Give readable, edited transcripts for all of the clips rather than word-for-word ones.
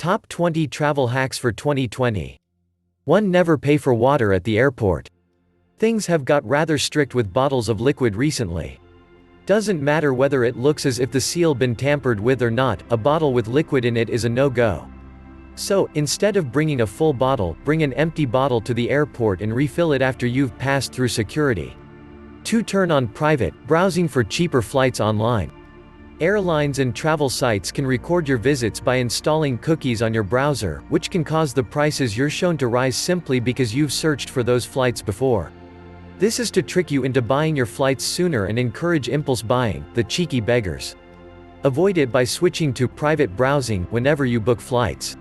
Top 20 Travel Hacks for 2020. 1. Never pay for water at the airport. Things have got rather strict with bottles of liquid recently. Doesn't matter whether it looks as if the seal been tampered with or not, a bottle with liquid in it is a no-go. So, instead of bringing a full bottle, bring an empty bottle to the airport and refill it after you've passed through security. 2. Turn on private browsing for cheaper flights online. Airlines and travel sites can record your visits by installing cookies on your browser, which can cause the prices you're shown to rise simply because you've searched for those flights before. This is to trick you into buying your flights sooner and encourage impulse buying, the cheeky beggars. Avoid it by switching to private browsing whenever you book flights.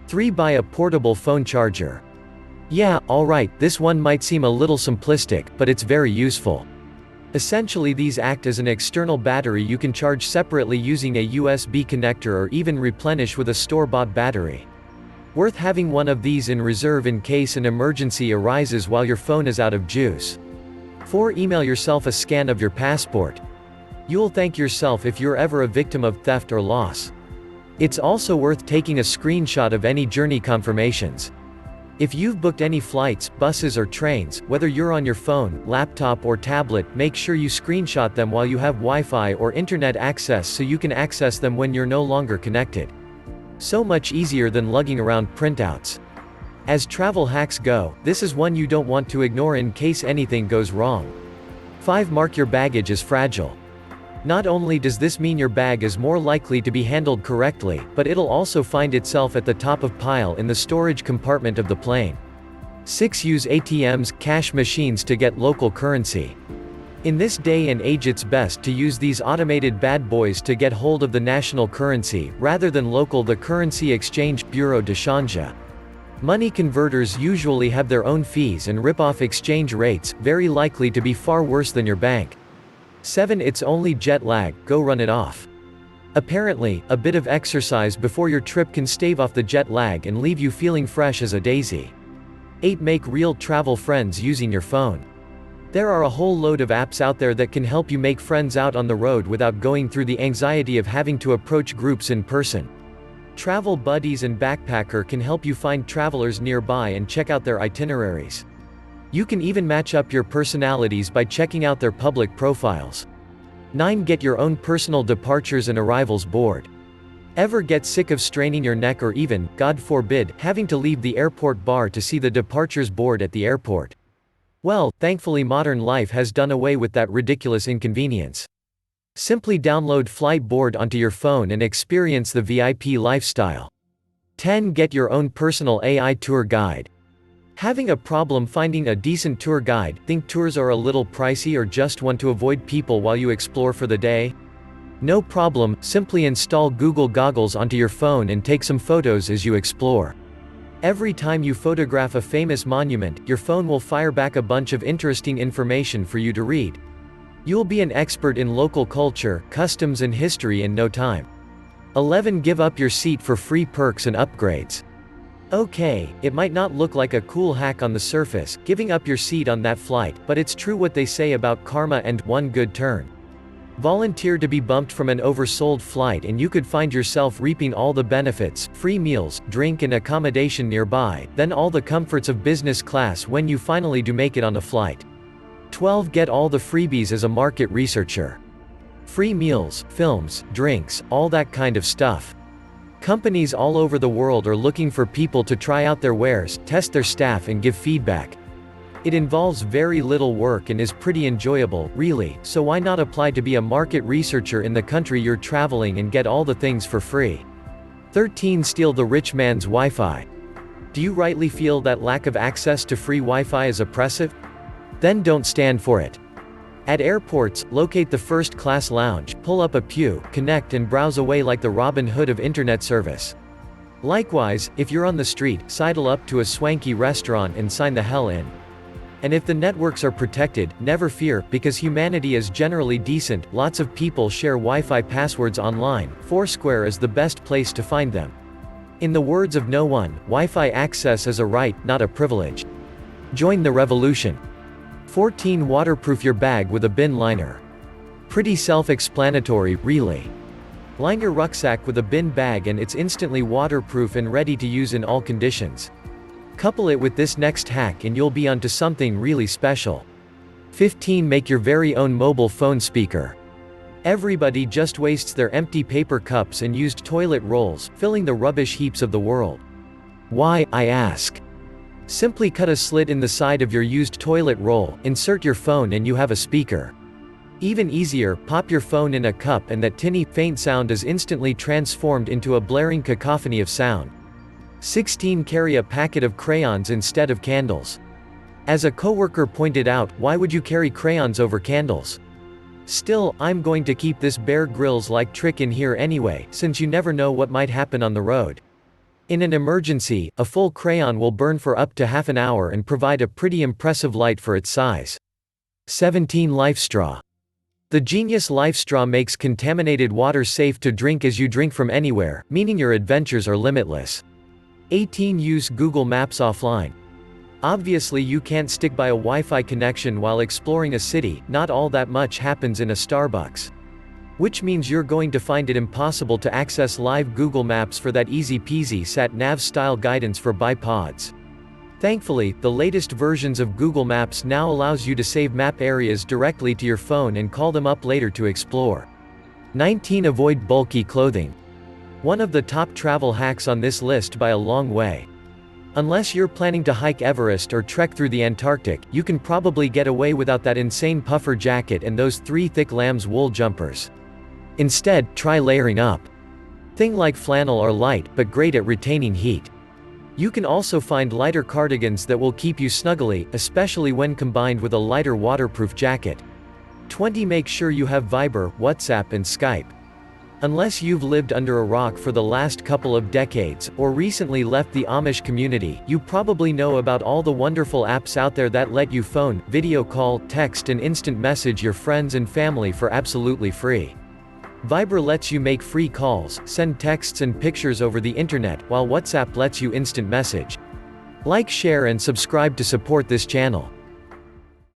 3. Buy a portable phone charger. Yeah, alright, this one might seem a little simplistic, but it's very useful. Essentially, these act as an external battery you can charge separately using a USB connector or even replenish with a store-bought battery. Worth having one of these in reserve in case an emergency arises while your phone is out of juice. 4. Email yourself a scan of your passport. You'll thank yourself if you're ever a victim of theft or loss. It's also worth taking a screenshot of any journey confirmations. If you've booked any flights, buses or trains, whether you're on your phone, laptop or tablet, make sure you screenshot them while you have Wi-Fi or internet access so you can access them when you're no longer connected. So much easier than lugging around printouts. As travel hacks go, this is one you don't want to ignore in case anything goes wrong. 5. Mark your baggage as fragile. Not only does this mean your bag is more likely to be handled correctly, but it'll also find itself at the top of pile in the storage compartment of the plane. 6. Use ATMs, cash machines to get local currency. In this day and age it's best to use these automated bad boys to get hold of the national currency, rather than the currency exchange bureau de change. Money converters usually have their own fees and rip-off exchange rates, very likely to be far worse than your bank. 7. It's only jet lag, go run it off. Apparently, a bit of exercise before your trip can stave off the jet lag and leave you feeling fresh as a daisy. 8. Make real travel friends using your phone. There are a whole load of apps out there that can help you make friends out on the road without going through the anxiety of having to approach groups in person. Travel Buddies and Backpackr can help you find travelers nearby and check out their itineraries. You can even match up your personalities by checking out their public profiles. 9. Get your own personal departures and arrivals board. Ever get sick of straining your neck or even, God forbid, having to leave the airport bar to see the departures board at the airport? Well, thankfully modern life has done away with that ridiculous inconvenience. Simply download Flight Board onto your phone and experience the VIP lifestyle. 10. Get your own personal AI tour guide. Having a problem finding a decent tour guide? Think tours are a little pricey or just want to avoid people while you explore for the day? No problem, simply install Google Goggles onto your phone and take some photos as you explore. Every time you photograph a famous monument, your phone will fire back a bunch of interesting information for you to read. You'll be an expert in local culture, customs and history in no time. 11. Give up your seat for free perks and upgrades. Okay, it might not look like a cool hack on the surface, giving up your seat on that flight, but it's true what they say about karma and one good turn. Volunteer to be bumped from an oversold flight and you could find yourself reaping all the benefits, free meals, drink and accommodation nearby, then all the comforts of business class when you finally do make it on a flight. 12. Get all the freebies as a market researcher. Free meals, films, drinks, all that kind of stuff. Companies all over the world are looking for people to try out their wares, test their staff and give feedback. It involves very little work and is pretty enjoyable, really, so why not apply to be a market researcher in the country you're traveling and get all the things for free. 13. Steal the rich man's Wi-Fi. Do you rightly feel that lack of access to free Wi-Fi is oppressive? Then don't stand for it. At airports, locate the first-class lounge, pull up a pew, connect and browse away like the Robin Hood of internet service. Likewise, if you're on the street, sidle up to a swanky restaurant and sign the hell in. And if the networks are protected, never fear, because humanity is generally decent, lots of people share Wi-Fi passwords online, Foursquare is the best place to find them. In the words of no one, Wi-Fi access is a right, not a privilege. Join the revolution. 14. Waterproof your bag with a bin liner. Pretty self-explanatory, really. Line your rucksack with a bin bag and it's instantly waterproof and ready to use in all conditions. Couple it with this next hack and you'll be onto something really special. 15. Make your very own mobile phone speaker. Everybody just wastes their empty paper cups and used toilet rolls, filling the rubbish heaps of the world. Why, I ask? Simply cut a slit in the side of your used toilet roll, insert your phone and you have a speaker. Even easier, pop your phone in a cup and that tinny, faint sound is instantly transformed into a blaring cacophony of sound. 16. Carry a packet of crayons instead of candles. As a coworker pointed out, why would you carry crayons over candles? Still, I'm going to keep this Bear Grylls-like trick in here anyway, since you never know what might happen on the road. In an emergency, a full crayon will burn for up to half an hour and provide a pretty impressive light for its size. 17. Life straw. The genius life straw makes contaminated water safe to drink as you drink from anywhere, meaning your adventures are limitless. 18. Use Google Maps offline. Obviously you can't stick by a Wi-Fi connection while exploring a city, not all that much happens in a Starbucks. Which means you're going to find it impossible to access live Google Maps for that easy-peasy sat-nav style guidance for bipods. Thankfully, the latest versions of Google Maps now allows you to save map areas directly to your phone and call them up later to explore. 19. Avoid bulky clothing. One of the top travel hacks on this list by a long way. Unless you're planning to hike Everest or trek through the Antarctic, you can probably get away without that insane puffer jacket and those 3 thick lamb's wool jumpers. Instead, try layering up. Things like flannel are light, but great at retaining heat. You can also find lighter cardigans that will keep you snuggly, especially when combined with a lighter waterproof jacket. 20. Make sure you have Viber, WhatsApp and Skype. Unless you've lived under a rock for the last couple of decades, or recently left the Amish community, you probably know about all the wonderful apps out there that let you phone, video call, text and instant message your friends and family for absolutely free. Viber lets you make free calls, send texts and pictures over the internet, while WhatsApp lets you instant message. Like, share and subscribe to support this channel.